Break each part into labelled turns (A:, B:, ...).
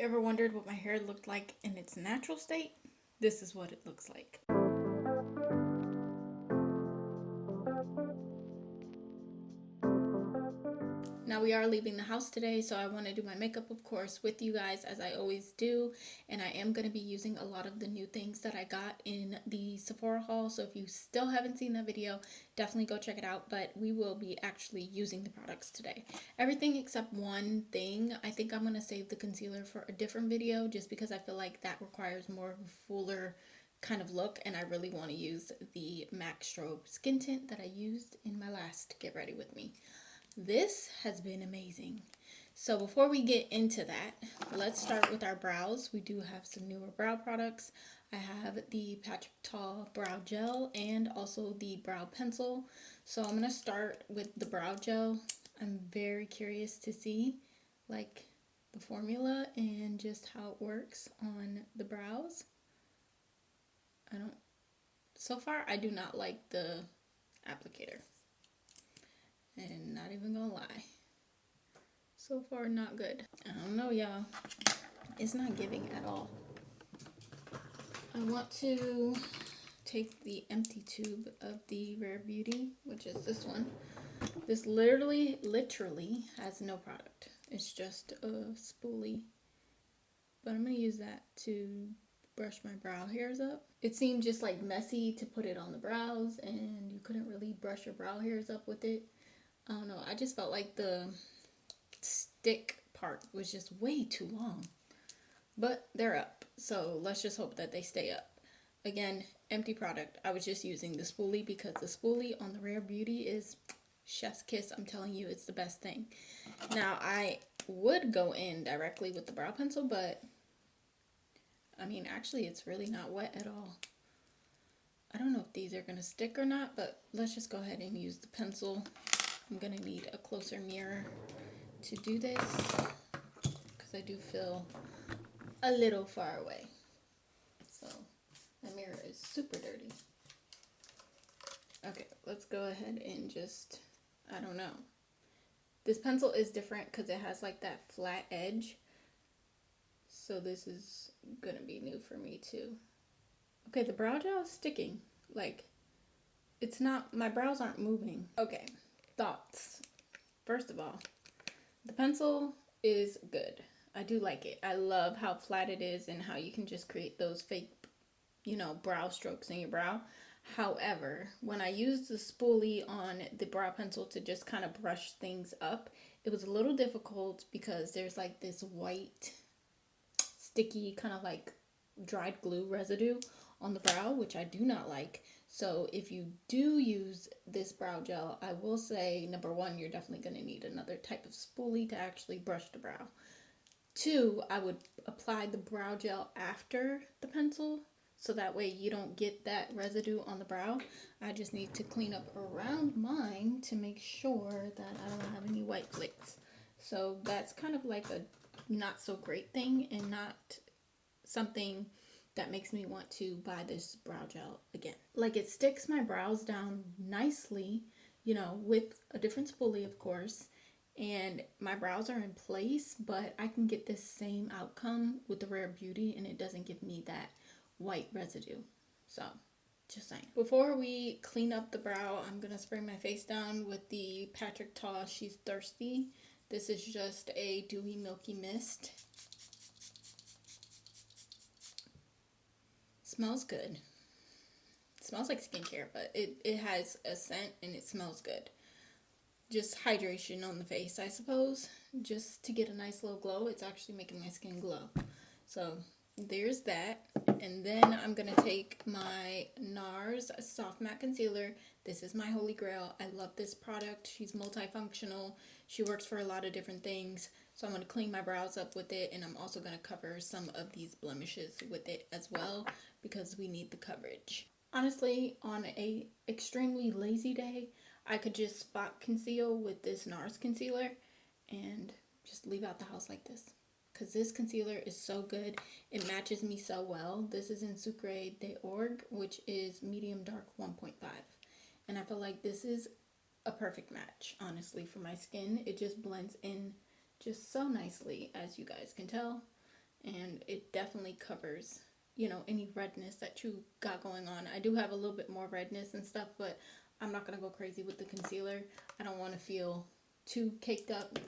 A: ever wondered what my hair looked like in its natural state? This is what it looks like. Now we are leaving the house today, so I want to do my makeup, of course, with you guys as I always do. And I am going to be using a lot of the new things that I got in the Sephora haul. So if you still haven't seen that video, definitely go check it out. But we will be actually using the products today. Everything except one thing. I think I'm going to save the concealer for a different video just because I feel like that requires more of a fuller kind of look. And I really want to use the MAC Strobe skin tint that I used in my last Get Ready With Me. This has been amazing. So before we get into that, let's start with our brows. We do have some newer brow products. I have the Tik-Tok brow gel and also the brow pencil. So I'm going to start with the brow gel. I'm very curious to see like the formula and just how it works on the brows. So far I do not like the applicator. And not even gonna lie, so far not good. I don't know, y'all, it's not giving at all. I want to take the empty tube of the Rare Beauty, which is this one. This literally has no product. It's just a spoolie, but I'm gonna use that to brush my brow hairs up. It seemed just like messy to put it on the brows, and you couldn't really brush your brow hairs up with it. I don't know, I just felt like the stick part was just way too long. But they're up, so let's just hope that they stay up. Again, empty product. I was just using the spoolie because the spoolie on the Rare Beauty is chef's kiss. I'm telling you, it's the best thing. Now, I would go in directly with the brow pencil, but I mean, actually, it's really not wet at all. I don't know if these are going to stick or not, but let's just go ahead and use the pencil. I'm going to need a closer mirror to do this because I do feel a little far away. So my mirror is super dirty. Okay, let's go ahead and just, I don't know. This pencil is different because it has like that flat edge. So this is going to be new for me too. Okay, the brow gel is sticking. Like, it's not, my brows aren't moving. Okay. Thoughts. First of all, the pencil is good. I do like it. I love how flat it is and how you can just create those fake, brow strokes in your brow. However, when I used the spoolie on the brow pencil to just kind of brush things up, it was a little difficult because there's like this white, sticky, kind of like dried glue residue on the brow, which I do not like. So if you do use this brow gel, I will say, number one, you're definitely going to need another type of spoolie to actually brush the brow. Two, I would apply the brow gel after the pencil, so that way you don't get that residue on the brow. I just need to clean up around mine to make sure that I don't have any white flakes. So that's kind of like a not so great thing and not something that makes me want to buy this brow gel again. Like, it sticks my brows down nicely, with a different spoolie, of course, and my brows are in place, but I can get this same outcome with the Rare Beauty and it doesn't give me that white residue. So, just saying. Before we clean up the brow, I'm going to spray my face down with the Tik-Tok She's Thirsty. This is just a dewy milky mist. Smells good. It smells like skincare, but it has a scent and it smells good. Just hydration on the face, I suppose, just to get a nice little glow. It's actually making my skin glow. So there's that. And then I'm going to take my Nars Soft Matte Concealer. This is my holy grail. I love this product. She's multifunctional. She works for a lot of different things. So I'm going to clean my brows up with it, and I'm also going to cover some of these blemishes with it as well because we need the coverage. Honestly, on a extremely lazy day, I could just spot conceal with this Nars concealer and just leave out the house like this. Because this concealer is so good. It matches me so well. This is in Sucre de Orge, which is medium dark 1.5. And I feel like this is a perfect match, honestly, for my skin. It just blends in just so nicely, as you guys can tell. and it definitely covers, you know, any redness that you got going on. I do have a little bit more redness and stuff, but I'm not going to go crazy with the concealer. I don't want to feel too caked up.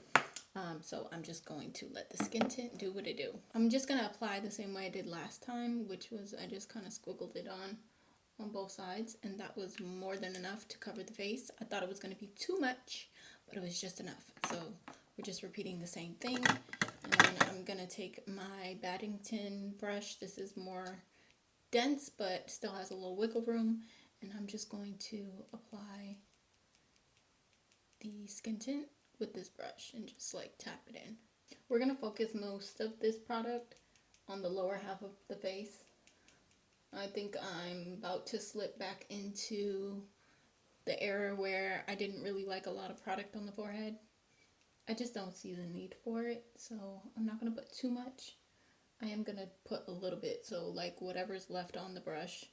A: So I'm just going to let the skin tint do what it do. I'm just going to apply the same way I did last time, which was I just kind of squiggled it on both sides, and that was more than enough to cover the face. I thought it was going to be too much, but it was just enough. So we're just repeating the same thing. And then I'm going to take my Baddington brush. This is more dense, but still has a little wiggle room. And I'm just going to apply the skin tint with this brush and just like tap it in. We're going to focus most of this product on the lower half of the face. I think I'm about to slip back into the era where I didn't really like a lot of product on the forehead. I just don't see the need for it, so I'm not going to put too much. I am going to put a little bit, so like whatever's left on the brush,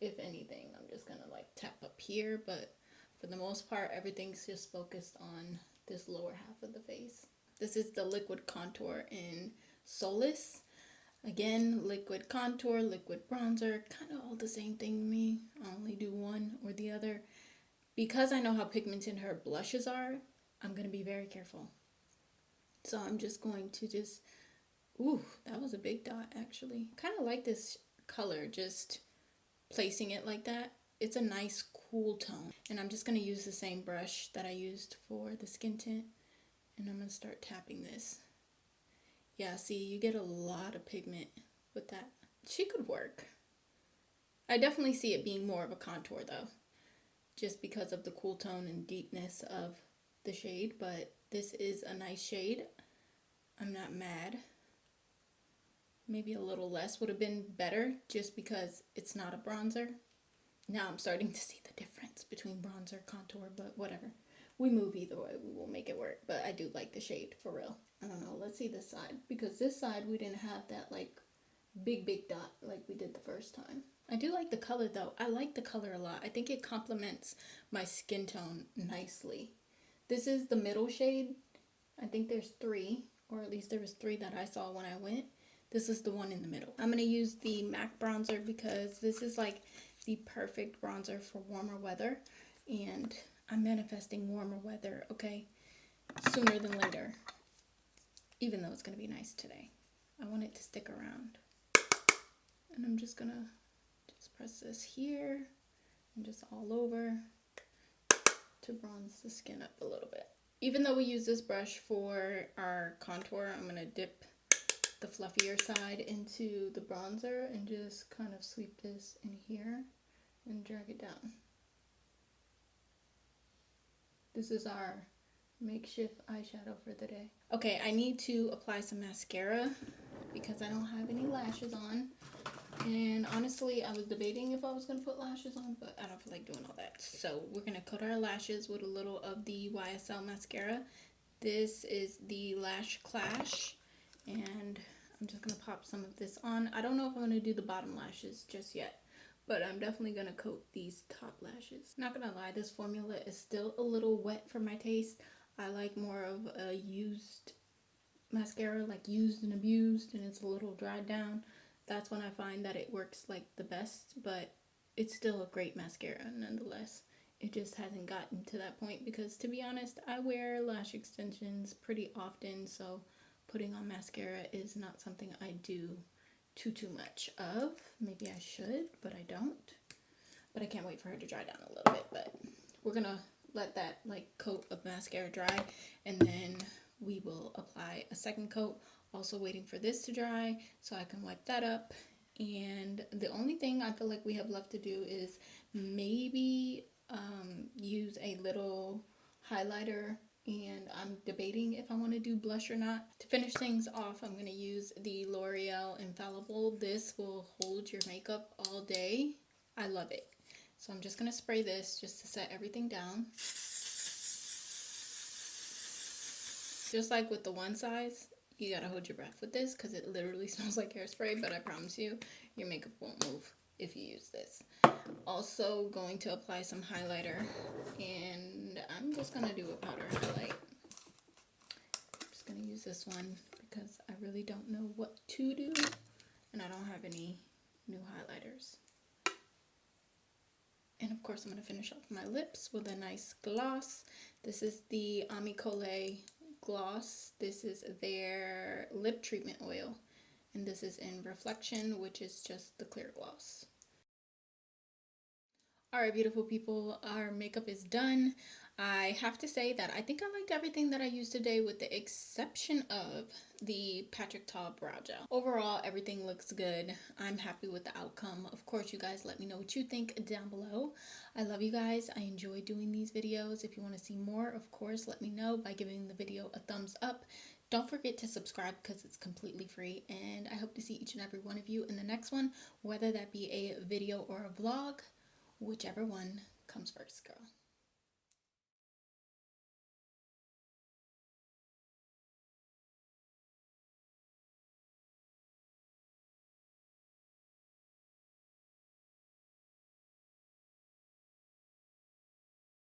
A: if anything, I'm just going to like tap up here, but for the most part, everything's just focused on this lower half of the face. This is the liquid contour in Solace. Again, liquid contour, liquid bronzer, kind of all the same thing to me. I only do one or the other. Because I know how pigmented her blushes are, I'm going to be very careful. So I'm just going to just, ooh, that was a big dot actually. Kind of like this color, just placing it like that. It's a nice cool tone. And I'm just going to use the same brush that I used for the skin tint. And I'm going to start tapping this. Yeah, see, you get a lot of pigment with that. She could work. I definitely see it being more of a contour though, just because of the cool tone and deepness of the shade, but this is a nice shade. I'm not mad. Maybe a little less would have been better just because it's not a bronzer. Now I'm starting to see the difference between bronzer, contour, but whatever. We move either way, we will make it work, but I do like the shade for real. I don't know, let's see this side, because this side we didn't have that like big dot like we did the first time. I do like the color though. I like the color a lot. I think it complements my skin tone nicely. This is the middle shade. I think there's 3, or at least there was 3 that I saw when I went. This is the one in the middle. I'm going to use the MAC bronzer because this is like the perfect bronzer for warmer weather. And I'm manifesting warmer weather, okay? Sooner than later. Even though it's going to be nice today. I want it to stick around. And I'm just going to just press this here and just all over to bronze the skin up a little bit. Even though we use this brush for our contour, I'm going to dip the fluffier side into the bronzer and just kind of sweep this in here and drag it down. This is our makeshift eyeshadow for the day. Okay, I need to apply some mascara because I don't have any lashes on. And honestly, I was debating if I was going to put lashes on, but I don't feel like doing all that. So we're going to coat our lashes with a little of the YSL mascara. This is the Lash Clash, and I'm just going to pop some of this on. I don't know if I'm going to do the bottom lashes just yet, but I'm definitely going to coat these top lashes. Not going to lie, this formula is still a little wet for my taste. I like more of a used mascara, like used and abused, and it's a little dried down. That's when I find that it works like the best, but it's still a great mascara nonetheless. It just hasn't gotten to that point because, to be honest, I wear lash extensions pretty often, so putting on mascara is not something I do too much of. Maybe I should, but I don't. But I can't wait for her to dry down a little bit, but we're gonna let that like coat of mascara dry, and then we will apply a second coat. Also waiting for this to dry so I can wipe that up. And the only thing I feel like we have left to do is maybe use a little highlighter, and I'm debating if I want to do blush or not. To finish things off, I'm going to use the L'Oreal Infallible. This will hold your makeup all day. I love it. So I'm just going to spray this just to set everything down. Just like with the one size, you gotta hold your breath with this because it literally smells like hairspray, but I promise you, your makeup won't move if you use this. Also going to apply some highlighter, and I'm just gonna do a powder highlight. I'm just gonna use this one because I really don't know what to do, and I don't have any new highlighters. And of course, I'm going to finish off my lips with a nice gloss. This is the Amicole gloss. This is their lip treatment oil, and this is in Reflection, which is just the clear gloss. Alright, beautiful people, our makeup is done. I have to say that I think I liked everything that I used today with the exception of the Patrick Ta brow gel. Overall, everything looks good. I'm happy with the outcome. Of course, you guys let me know what you think down below. I love you guys. I enjoy doing these videos. If you want to see more, of course, let me know by giving the video a thumbs up. Don't forget to subscribe because it's completely free, and I hope to see each and every one of you in the next one, whether that be a video or a vlog. Whichever one comes first, girl.